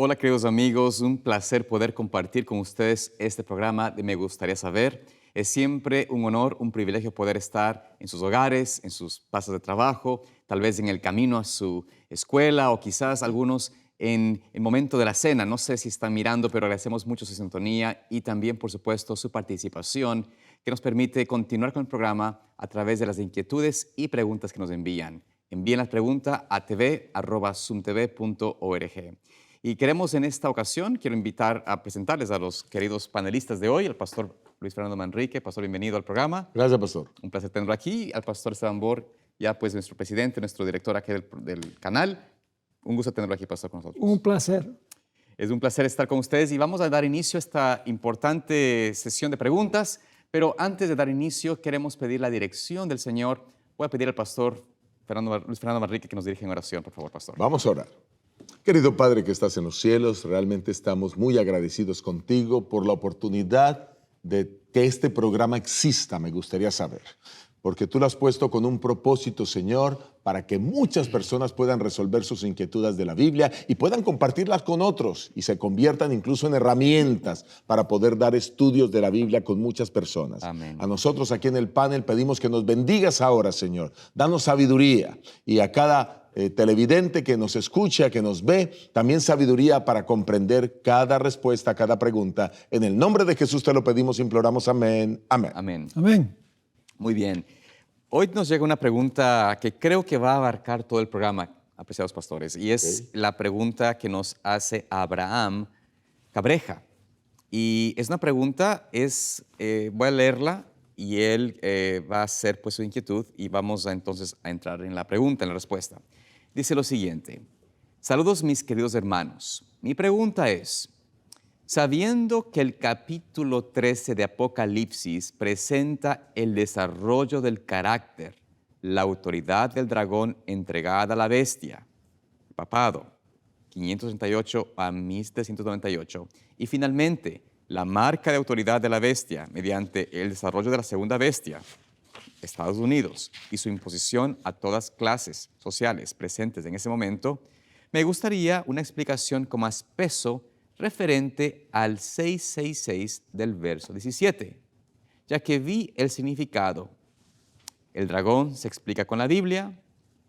Hola queridos amigos, un placer poder compartir con ustedes este programa de Me Gustaría Saber. Es siempre un honor, un privilegio poder estar en sus hogares, en sus plazas de trabajo, tal vez en el camino a su escuela o quizás algunos en el momento de la cena. No sé si están mirando, pero agradecemos mucho su sintonía y también, por supuesto, su participación que nos permite continuar con el programa a través de las inquietudes y preguntas que nos envían. Envíen la pregunta a tv@sumtv.org. Y queremos en esta ocasión, quiero invitar a presentarles a los queridos panelistas de hoy, al pastor Luis Fernando Manrique. Pastor, bienvenido al programa. Gracias, pastor. Un placer tenerlo aquí. Al pastor Esteban Bor, ya pues nuestro presidente, nuestro director aquí del canal. Un gusto tenerlo aquí, pastor, con nosotros. Un placer. Es un placer estar con ustedes y vamos a dar inicio a esta importante sesión de preguntas. Pero antes de dar inicio, queremos pedir la dirección del Señor. Voy a pedir al pastor Luis Fernando Manrique que nos dirija en oración, por favor, pastor. Vamos a orar. Querido Padre que estás en los cielos, realmente estamos muy agradecidos contigo por la oportunidad de que este programa exista, Me Gustaría Saber. Porque tú lo has puesto con un propósito, Señor, para que muchas personas puedan resolver sus inquietudes de la Biblia y puedan compartirlas con otros y se conviertan incluso en herramientas para poder dar estudios de la Biblia con muchas personas. Amén. A nosotros aquí en el panel pedimos que nos bendigas ahora, Señor. Danos sabiduría y a cada televidente que nos escucha, que nos ve, también sabiduría para comprender cada respuesta, cada pregunta. En el nombre de Jesús te lo pedimos, imploramos. Amén. Amén. Amén. Amén. Muy bien. Hoy nos llega una pregunta que creo que va a abarcar todo el programa, apreciados pastores, y es la pregunta que nos hace Abraham Cabreja. Y es una pregunta, voy a leerla y él va a hacer pues su inquietud y vamos entonces a entrar en la pregunta, en la respuesta. Dice lo siguiente: saludos mis queridos hermanos, mi pregunta es, sabiendo que el capítulo 13 de Apocalipsis presenta el desarrollo del carácter, la autoridad del dragón entregada a la bestia, papado, 538 a 1798, y finalmente la marca de autoridad de la bestia mediante el desarrollo de la segunda bestia, Estados Unidos, y su imposición a todas clases sociales presentes en ese momento, me gustaría una explicación con más peso referente al 666 del verso 17, ya que vi el significado. El dragón se explica con la Biblia,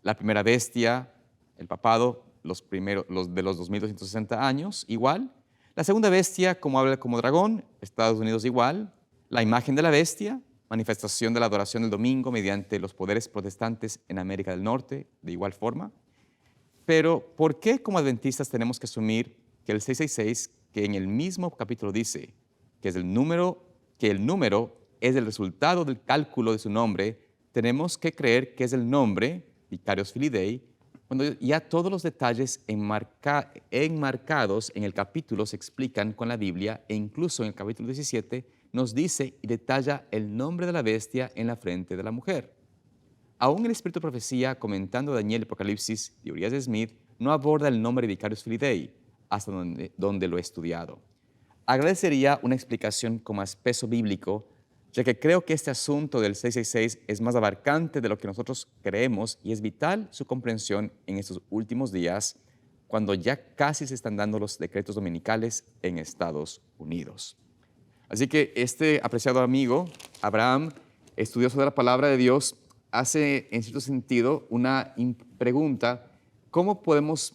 la primera bestia, el papado, los de los 2260 años, igual. La segunda bestia, como habla como dragón, Estados Unidos igual. La imagen de la bestia, manifestación de la adoración del domingo mediante los poderes protestantes en América del Norte, de igual forma. Pero, ¿por qué como adventistas tenemos que asumir que el 666, que en el mismo capítulo dice que el número es el resultado del cálculo de su nombre, tenemos que creer que es el nombre, Vicarious Filii Dei, cuando ya todos los detalles enmarcados en el capítulo se explican con la Biblia e incluso en el capítulo 17 nos dice y detalla el nombre de la bestia en la frente de la mujer? Aún el Espíritu de Profecía, comentando Daniel y Apocalipsis de Urias Smith, no aborda el nombre de Vicarious Filii Dei, hasta donde lo he estudiado. Agradecería una explicación con más peso bíblico, ya que creo que este asunto del 666 es más abarcante de lo que nosotros creemos y es vital su comprensión en estos últimos días, cuando ya casi se están dando los decretos dominicales en Estados Unidos. Así que este apreciado amigo, Abraham, estudioso de la palabra de Dios, hace en cierto sentido una pregunta: ¿cómo podemos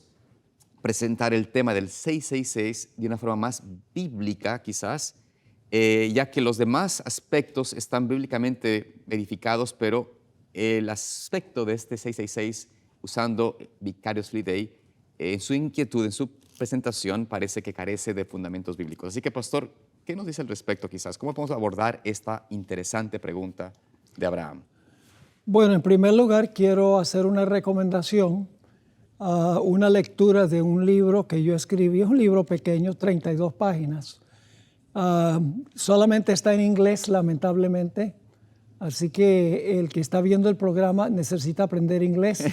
presentar el tema del 666 de una forma más bíblica, quizás, ya que los demás aspectos están bíblicamente edificados, pero el aspecto de este 666, usando Vicarious Filii Dei, en su inquietud, en su presentación, parece que carece de fundamentos bíblicos. Así que, pastor, ¿qué nos dice al respecto quizás? ¿Cómo podemos abordar esta interesante pregunta de Abraham? Bueno, en primer lugar, quiero hacer una recomendación, una lectura de un libro que yo escribí. Es un libro pequeño, 32 páginas. Solamente está en inglés, lamentablemente. Así que el que está viendo el programa necesita aprender inglés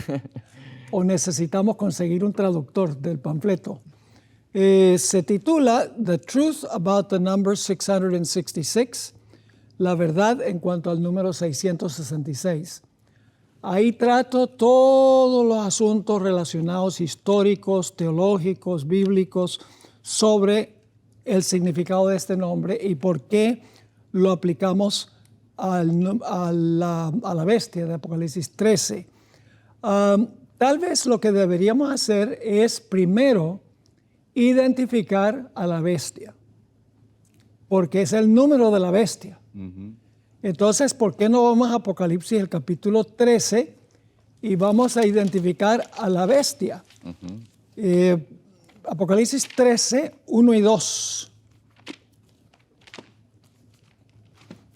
o necesitamos conseguir un traductor del panfleto. Se titula The Truth About the Number 666, la verdad en cuanto al número 666. Ahí trato todos los asuntos relacionados históricos, teológicos, bíblicos, sobre el significado de este nombre y por qué lo aplicamos a la bestia de Apocalipsis 13. Tal vez lo que deberíamos hacer es primero identificar a la bestia, porque es el número de la bestia. Entonces, ¿por qué no vamos a Apocalipsis, el capítulo 13, y vamos a identificar a la bestia? Apocalipsis 13, 1 y 2.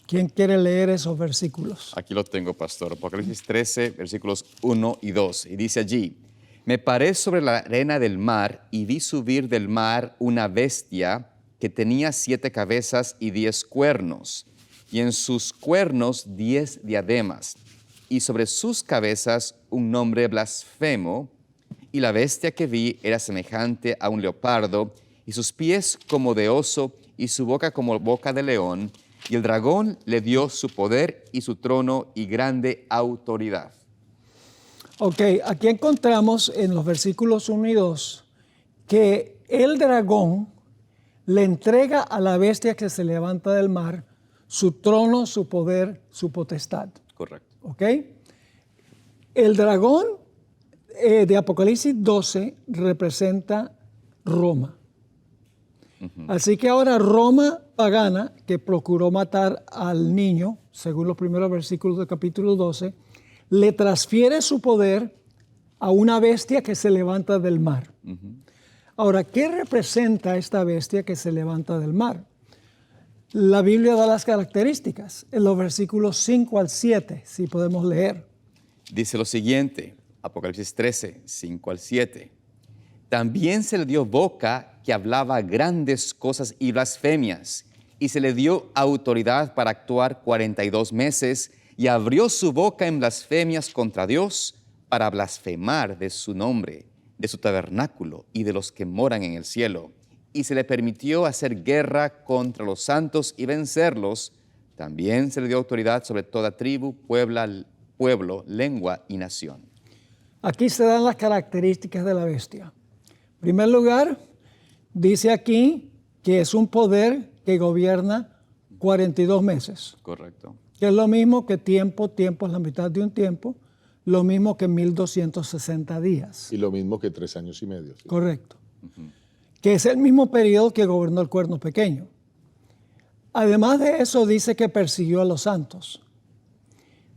¿Quién quiere leer esos versículos? Aquí lo tengo, pastor. Apocalipsis 13, versículos 1 y 2. Y dice allí, me paré sobre la arena del mar y vi subir del mar una bestia que tenía 7 cabezas y 10 cuernos, y en sus cuernos 10 diademas, y sobre sus cabezas un nombre blasfemo, y la bestia que vi era semejante a un leopardo, y sus pies como de oso, y su boca como boca de león, y el dragón le dio su poder y su trono y grande autoridad. Ok, aquí encontramos en los versículos 1 y 2 que el dragón le entrega a la bestia que se levanta del mar su trono, su poder, su potestad. Correcto. ¿Ok? El dragón de Apocalipsis 12 representa Roma. Así que ahora Roma pagana, que procuró matar al niño, según los primeros versículos del capítulo 12, le transfiere su poder a una bestia que se levanta del mar. Ahora, ¿qué representa esta bestia que se levanta del mar? La Biblia da las características en los versículos 5 al 7, si podemos leer. Dice lo siguiente, Apocalipsis 13, 5 al 7. También se le dio boca que hablaba grandes cosas y blasfemias, y se le dio autoridad para actuar 42 meses, y abrió su boca en blasfemias contra Dios para blasfemar de su nombre, de su tabernáculo y de los que moran en el cielo. Y se le permitió hacer guerra contra los santos y vencerlos. También se le dio autoridad sobre toda tribu, pueblo, lengua y nación. Aquí se dan las características de la bestia. En primer lugar, dice aquí que es un poder que gobierna 42 meses. Correcto. Que es lo mismo que tiempo es la mitad de un tiempo, lo mismo que 1260 días. Y lo mismo que 3 años y medio. ¿Sí? Correcto. Que es el mismo periodo que gobernó el cuerno pequeño. Además de eso, dice que persiguió a los santos.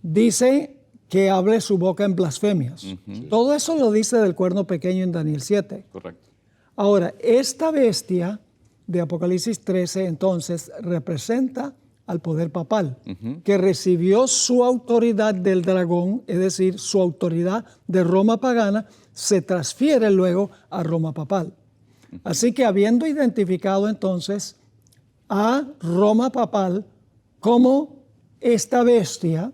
Dice que abre su boca en blasfemias. Todo eso lo dice del cuerno pequeño en Daniel 7. Correcto. Ahora, esta bestia de Apocalipsis 13, entonces, representa al poder papal, que recibió su autoridad del dragón, es decir, su autoridad de Roma pagana, se transfiere luego a Roma papal. Así que habiendo identificado entonces a Roma papal como esta bestia,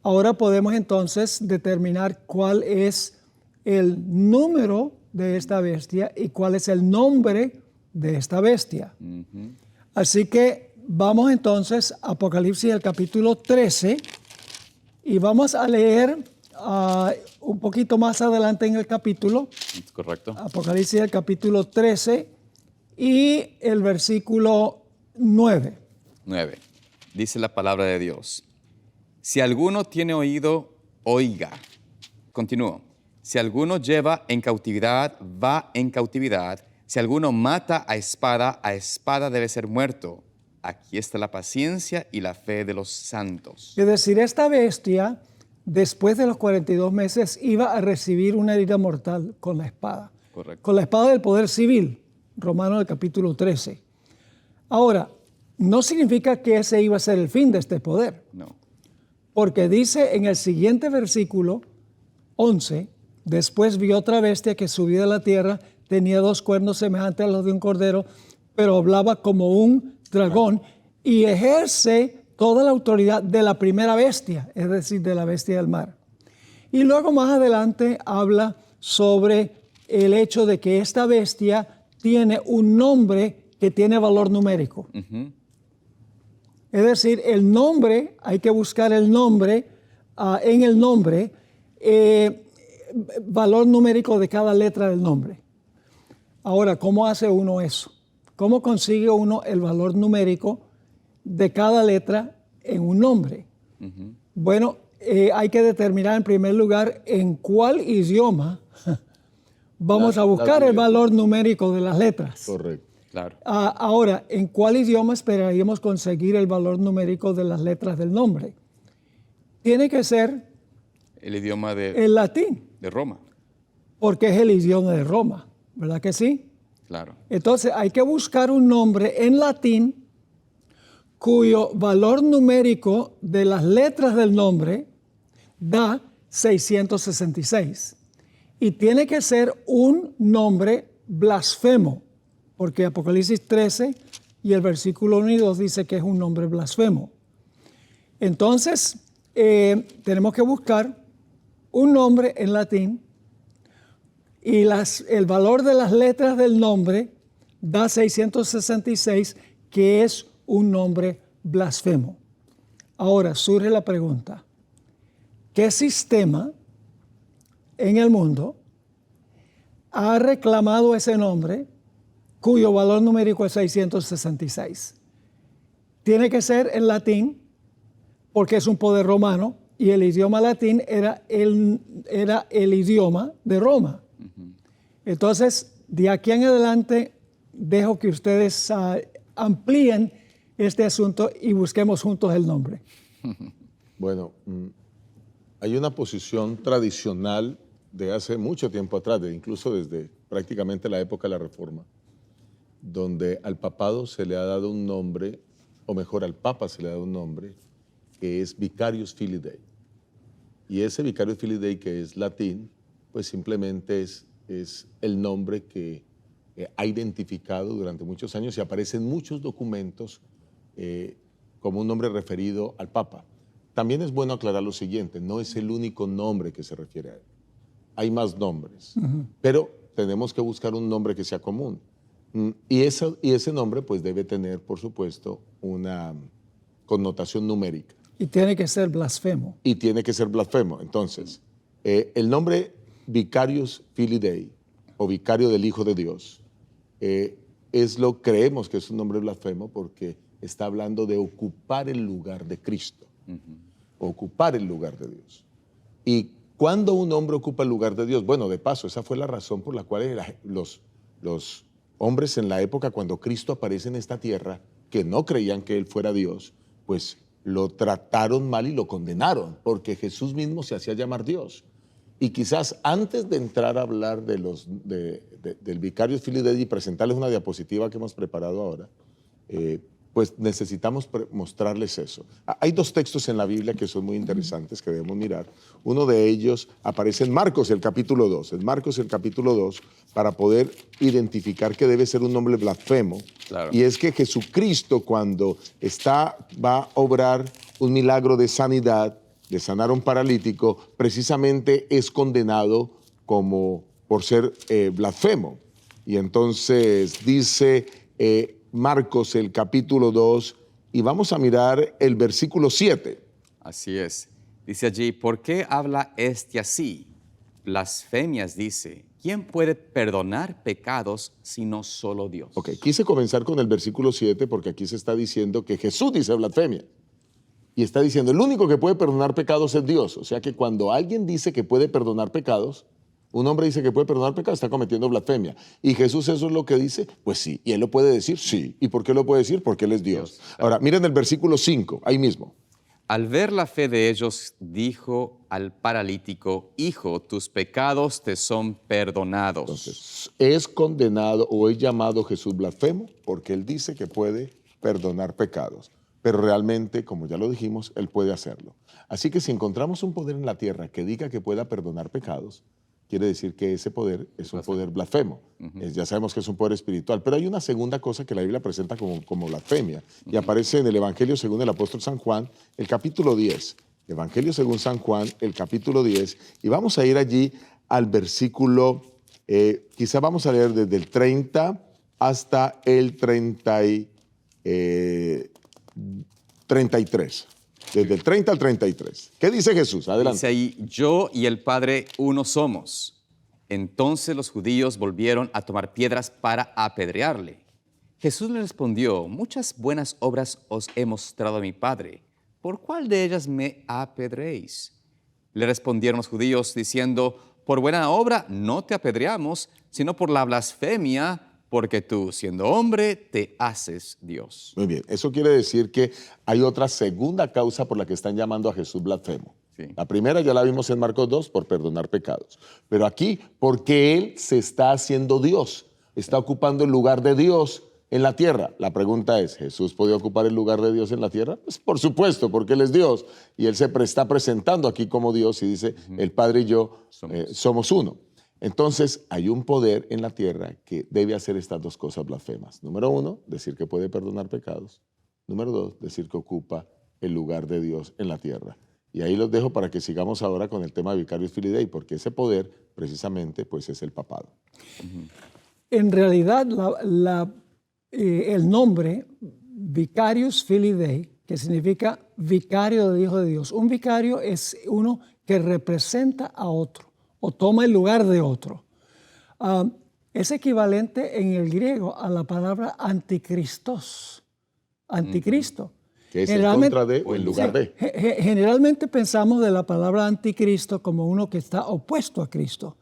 ahora podemos entonces determinar cuál es el número de esta bestia y cuál es el nombre de esta bestia. Así que vamos entonces a Apocalipsis, el capítulo 13, y vamos a leer un poquito más adelante en el capítulo. Correcto. Apocalipsis, el capítulo 13 y el versículo 9. 9. Dice la palabra de Dios. Si alguno tiene oído, oiga. Continúo. Si alguno lleva en cautividad, va en cautividad. Si alguno mata a espada debe ser muerto. Aquí está la paciencia y la fe de los santos. Es decir, esta bestia, después de los 42 meses, iba a recibir una herida mortal con la espada. Correcto. Con la espada del poder civil, Romanos el capítulo 13. Ahora, no significa que ese iba a ser el fin de este poder. No. Porque dice en el siguiente versículo, 11, después vio otra bestia que subía de la tierra, tenía 2 cuernos semejantes a los de un cordero, pero hablaba como un dragón y ejerce toda la autoridad de la primera bestia, es decir, de la bestia del mar. Y luego más adelante habla sobre el hecho de que esta bestia tiene un nombre que tiene valor numérico. Es decir, el nombre, hay que buscar el nombre, en el nombre, valor numérico de cada letra del nombre. Ahora, ¿cómo hace uno eso? ¿Cómo consigue uno el valor numérico de cada letra en un nombre? Bueno, hay que determinar en primer lugar en cuál idioma vamos a buscar el valor numérico de las letras. Correcto. Claro. Ahora, ¿en cuál idioma esperaríamos conseguir el valor numérico de las letras del nombre? Tiene que ser El idioma el latín, de Roma. porque es el idioma de Roma, ¿verdad que sí? Claro. Entonces, hay que buscar un nombre en latín cuyo valor numérico de las letras del nombre da 666. Y tiene que ser un nombre blasfemo, porque Apocalipsis 13 y el versículo 1 y 2 dice que es un nombre blasfemo. Entonces, tenemos que buscar un nombre en latín y el valor de las letras del nombre da 666, que es un nombre blasfemo. Ahora surge la pregunta, ¿qué sistema en el mundo ha reclamado ese nombre cuyo valor numérico es 666? Tiene que ser en latín, porque es un poder romano, y el idioma latín era el idioma de Roma. Entonces, de aquí en adelante, dejo que ustedes amplíen este asunto y busquemos juntos el nombre. Bueno, hay una posición tradicional de hace mucho tiempo atrás, incluso desde prácticamente la época de la Reforma, donde al papado se le ha dado un nombre, o mejor, al papa se le ha dado un nombre, que es Vicarius Filii Dei. Y ese Vicarius Filii Dei, que es latín, pues simplemente es el nombre que ha identificado durante muchos años y aparece en muchos documentos como un nombre referido al Papa. También es bueno aclarar lo siguiente, no es el único nombre que se refiere a él. Hay más nombres, pero tenemos que buscar un nombre que sea común. Y ese nombre pues debe tener, por supuesto, una connotación numérica. Y tiene que ser blasfemo. Y tiene que ser blasfemo. Entonces, el nombre Vicarius Filii Dei, o Vicario del Hijo de Dios, creemos que es un nombre blasfemo porque está hablando de ocupar el lugar de Cristo, ocupar el lugar de Dios. ¿Y cuándo un hombre ocupa el lugar de Dios? Bueno, de paso, esa fue la razón por la cual los hombres en la época cuando Cristo aparece en esta tierra, que no creían que Él fuera Dios, pues lo trataron mal y lo condenaron, porque Jesús mismo se hacía llamar Dios. Y quizás antes de entrar a hablar del Vicarius Filii Dei y presentarles una diapositiva que hemos preparado ahora, pues necesitamos mostrarles eso. Hay dos textos en la Biblia que son muy interesantes que debemos mirar. Uno de ellos aparece en Marcos, el capítulo 2. En Marcos, el capítulo 2, para poder identificar que debe ser un nombre blasfemo. Claro. Y es que Jesucristo, cuando va a obrar un milagro de sanidad, de sanar a un paralítico, precisamente es condenado por ser blasfemo. Y entonces dice Marcos, el capítulo 2, y vamos a mirar el versículo 7. Así es. Dice allí, ¿por qué habla este así? Blasfemias dice. ¿Quién puede perdonar pecados sino solo Dios? Ok, quise comenzar con el versículo 7 porque aquí se está diciendo que Jesús dice blasfemia. Y está diciendo, el único que puede perdonar pecados es Dios. O sea que cuando alguien dice que puede perdonar pecados, un hombre dice que puede perdonar pecados, está cometiendo blasfemia. ¿Y Jesús eso es lo que dice? Pues sí. ¿Y Él lo puede decir? Sí. ¿Y por qué lo puede decir? Porque Él es Dios. Ahora, miren el versículo 5, ahí mismo. Al ver la fe de ellos, dijo al paralítico, hijo, tus pecados te son perdonados. Entonces, es condenado o es llamado Jesús blasfemo porque Él dice que puede perdonar pecados. Pero realmente, como ya lo dijimos, Él puede hacerlo. Así que si encontramos un poder en la tierra que diga que pueda perdonar pecados, quiere decir que ese poder es un poder blasfemo. Ya sabemos que es un poder espiritual, pero hay una segunda cosa que la Biblia presenta como blasfemia, y aparece en el Evangelio según el apóstol San Juan, el capítulo 10. Evangelio según San Juan, el capítulo 10, y vamos a ir allí al versículo, quizá vamos a leer desde el 30 hasta el 33. desde el 30 al 33. ¿Qué dice Jesús? Adelante. Dice ahí, yo y el Padre uno somos. Entonces los judíos volvieron a tomar piedras para apedrearle. Jesús le respondió, muchas buenas obras os he mostrado a mi Padre. ¿Por cuál de ellas me apedreéis? Le respondieron los judíos diciendo, por buena obra no te apedreamos, sino por la blasfemia, porque tú, siendo hombre, te haces Dios. Muy bien, eso quiere decir que hay otra segunda causa por la que están llamando a Jesús blasfemo. Sí. La primera ya la vimos en Marcos 2, por perdonar pecados. Pero aquí, porque Él se está haciendo Dios, está ocupando el lugar de Dios en la tierra. La pregunta es, ¿Jesús podía ocupar el lugar de Dios en la tierra? Pues por supuesto, porque Él es Dios. Y Él se está presentando aquí como Dios y dice, el Padre y yo somos uno. Entonces, hay un poder en la tierra que debe hacer estas dos cosas blasfemas. Número uno, decir que puede perdonar pecados. Número dos, decir que ocupa el lugar de Dios en la tierra. Y ahí los dejo para que sigamos ahora con el tema de Vicarius Filii Dei, porque ese poder, precisamente, pues es el papado. En realidad, el nombre Vicarius Filii Dei, que significa vicario del Hijo de Dios. Un vicario es uno que representa a otro o toma el lugar de otro. Es equivalente en el griego a la palabra anticristos, anticristo. Que es en contra de o en lugar de. Generalmente pensamos de la palabra anticristo como uno que está opuesto a Cristo.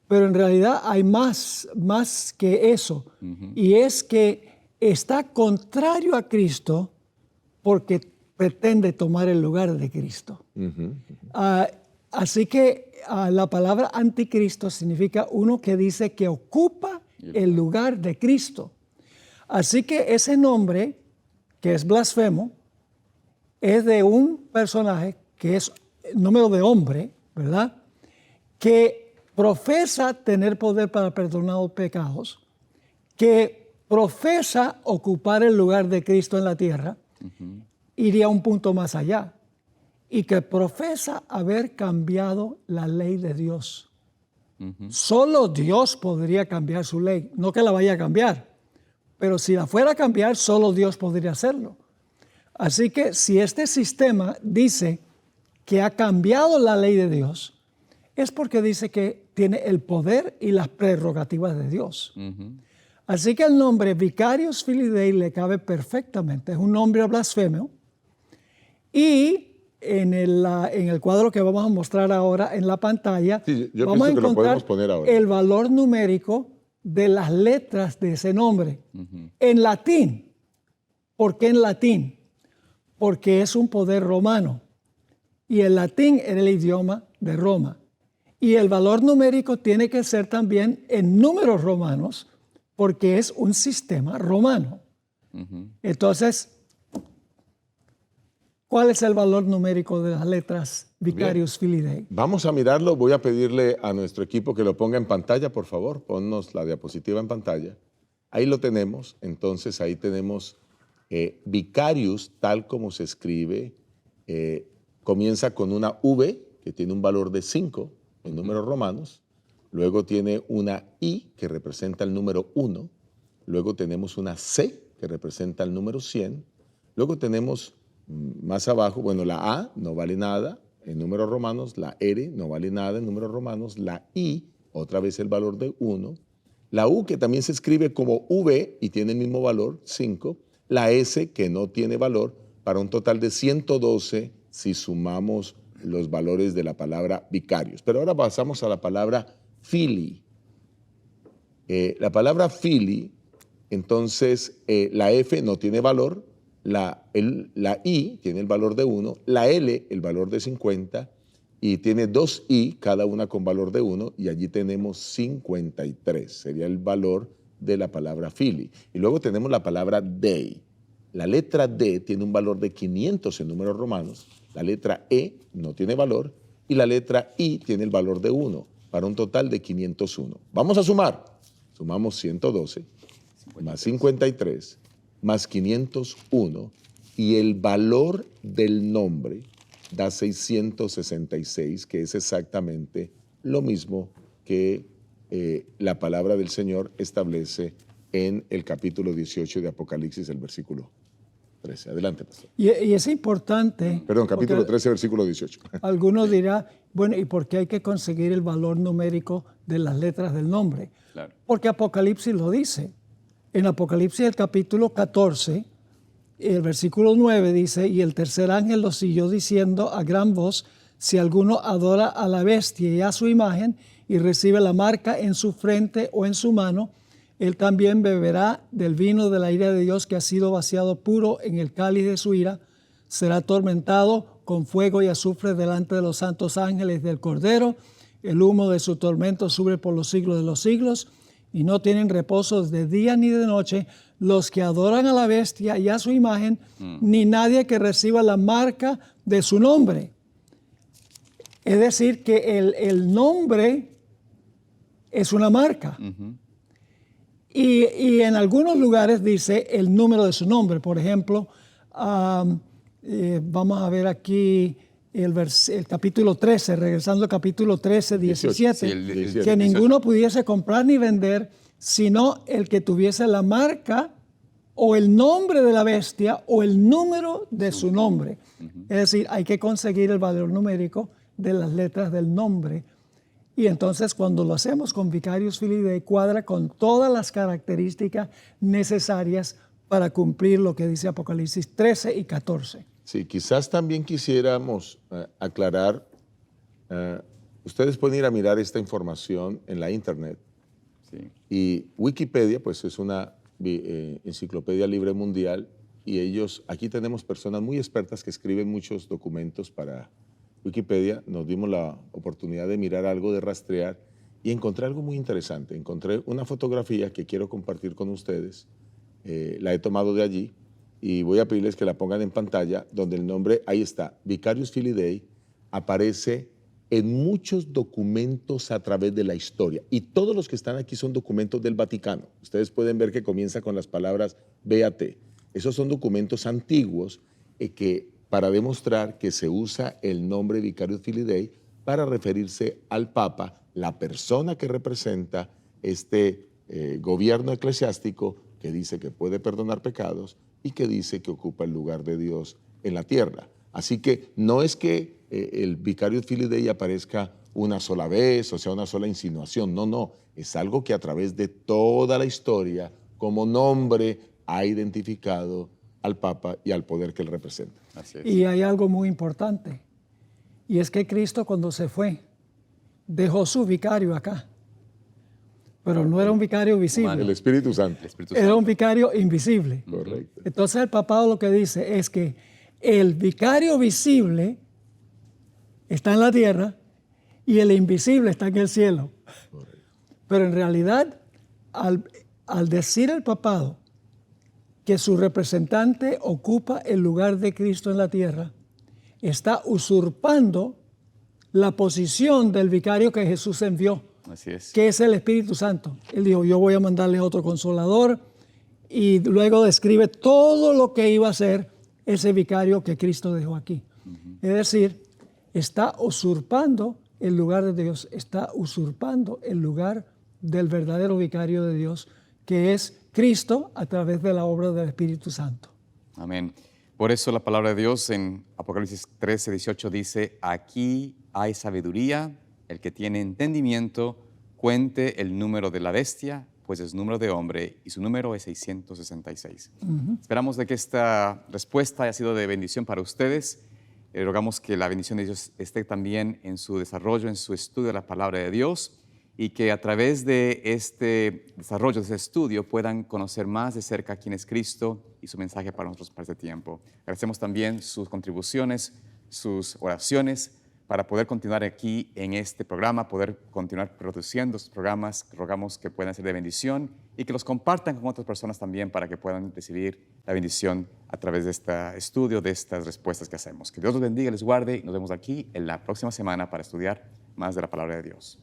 Pero en realidad hay más que eso. Y es que está contrario a Cristo porque pretende tomar el lugar de Cristo. Así que la palabra anticristo significa uno que dice que ocupa el lugar de Cristo. Así que ese nombre, que es blasfemo, es de un personaje que es número de hombre, ¿verdad? Que profesa tener poder para perdonar los pecados, que profesa ocupar el lugar de Cristo en la tierra, iría un punto más allá, y que profesa haber cambiado la ley de Dios. Solo Dios podría cambiar su ley, no que la vaya a cambiar, pero si la fuera a cambiar, solo Dios podría hacerlo. Así que si este sistema dice que ha cambiado la ley de Dios, es porque dice que tiene el poder y las prerrogativas de Dios. Así que el nombre Vicarius Filii Dei le cabe perfectamente. Es un nombre blasfemo. Y en el cuadro que vamos a mostrar ahora en la pantalla, sí, yo vamos a pienso que lo podemos encontrar poner ahora. el valor numérico de las letras de ese nombre. En latín. ¿Por qué en latín? Porque es un poder romano. Y el latín era el idioma de Roma. Y el valor numérico tiene que ser también en números romanos, porque es un sistema romano. Entonces, ¿cuál es el valor numérico de las letras Vicarius Filii Dei? Vamos a mirarlo. Voy a pedirle a nuestro equipo que lo ponga en pantalla, por favor. Ponnos la diapositiva en pantalla. Ahí lo tenemos. Entonces, ahí tenemos Vicarius, tal como se escribe. Comienza con una V, que tiene un valor de 5 en números romanos. Luego tiene una I, que representa el número 1. Luego tenemos una C, que representa el número 100. Luego tenemos más abajo, bueno, la A no vale nada en números romanos, la R no vale nada en números romanos, la I, otra vez el valor de 1, la U, que también se escribe como V y tiene el mismo valor, 5, la S, que no tiene valor, para un total de 112 si sumamos los valores de la palabra vicarios. Pero ahora pasamos a la palabra filii. La palabra filii, entonces la F no tiene valor, la I tiene el valor de 1, la L el valor de 50 y tiene 2 I, cada una con valor de 1, y allí tenemos 53, sería el valor de la palabra filii. Y luego tenemos la palabra dei. La letra D tiene un valor de 500 en números romanos, la letra E no tiene valor y la letra I tiene el valor de 1, para un total de 501. Vamos a sumar. Sumamos 112 más 53 más 501 y el valor del nombre da 666, que es exactamente lo mismo que la palabra del Señor establece en el capítulo 18 de Apocalipsis, el versículo 13. Adelante, pastor. Y es importante. Perdón, capítulo porque 13, versículo 18. Algunos dirán, bueno, ¿y por qué hay que conseguir el valor numérico de las letras del nombre? Claro. Porque Apocalipsis lo dice. En Apocalipsis, el capítulo 14, el versículo 9 dice, y el tercer ángel lo siguió diciendo a gran voz, si alguno adora a la bestia y a su imagen y recibe la marca en su frente o en su mano, él también beberá del vino de la ira de Dios que ha sido vaciado puro en el cáliz de su ira, será atormentado con fuego y azufre delante de los santos ángeles del Cordero, el humo de su tormento sube por los siglos de los siglos, y no tienen reposo de día ni de noche los que adoran a la bestia y a su imagen, ni nadie que reciba la marca de su nombre. Es decir, que el nombre es una marca. Y en algunos lugares dice el número de su nombre. Por ejemplo, vamos a ver aquí el capítulo 13, regresando al capítulo 13, 17, Sí, el 17. que ninguno pudiese comprar ni vender, sino el que tuviese la marca o el nombre de la bestia o el número de su nombre. Es decir, hay que conseguir el valor numérico de las letras del nombre. Y entonces cuando lo hacemos con Vicarious Filii Dei, cuadra con todas las características necesarias para cumplir lo que dice Apocalipsis 13 y 14. Sí, quizás también quisiéramos aclarar, ustedes pueden ir a mirar esta información en la internet. Sí. Y Wikipedia, pues es una enciclopedia libre mundial, y aquí tenemos personas muy expertas que escriben muchos documentos para Wikipedia. Nos dimos la oportunidad de mirar algo, de rastrear, y encontré algo muy interesante. Encontré una fotografía que quiero compartir con ustedes, la he tomado de allí, y voy a pedirles que la pongan en pantalla, donde el nombre, ahí está, Vicarious Filii Dei, aparece en muchos documentos a través de la historia. Y todos los que están aquí son documentos del Vaticano. Ustedes pueden ver que comienza con las palabras Beate. Esos son documentos antiguos para demostrar que se usa el nombre Vicarious Filii Dei para referirse al Papa, la persona que representa este gobierno eclesiástico que dice que puede perdonar pecados y que dice que ocupa el lugar de Dios en la tierra. Así que no es que el Vicarious Filii Dei aparezca una sola vez, o sea, una sola insinuación. No. Es algo que a través de toda la historia, como nombre, ha identificado al Papa y al poder que él representa. Así es. Y hay algo muy importante, y es que Cristo cuando se fue, dejó su vicario acá, pero no era un vicario visible. El Espíritu Santo. El Espíritu Era Santo. un vicario invisible. Correcto. Entonces el papado lo que dice es que el vicario visible está en la tierra y el invisible está en el cielo. Pero en realidad, al decir el papado que su representante ocupa el lugar de Cristo en la tierra, está usurpando la posición del vicario que Jesús envió, Así es. que es el Espíritu Santo. Él dijo, yo voy a mandarle otro consolador, y luego describe todo lo que iba a hacer ese vicario que Cristo dejó aquí. Es decir, está usurpando el lugar de Dios, está usurpando el lugar del verdadero vicario de Dios, que es Cristo a través de la obra del Espíritu Santo. Amén. Por eso la palabra de Dios en Apocalipsis 13, 18 dice, aquí hay sabiduría, el que tiene entendimiento, cuente el número de la bestia, pues es número de hombre y su número es 666. Esperamos de que esta respuesta haya sido de bendición para ustedes. Rogamos que la bendición de Dios esté también en su desarrollo, en su estudio de la palabra de Dios, y que a través de este desarrollo, de este estudio, puedan conocer más de cerca quién es Cristo y su mensaje para nosotros para este tiempo. Agradecemos también sus contribuciones, sus oraciones, para poder continuar aquí en este programa, poder continuar produciendo estos programas. Rogamos que puedan ser de bendición y que los compartan con otras personas también para que puedan recibir la bendición a través de este estudio, de estas respuestas que hacemos. Que Dios los bendiga, les guarde y nos vemos aquí en la próxima semana para estudiar más de la palabra de Dios.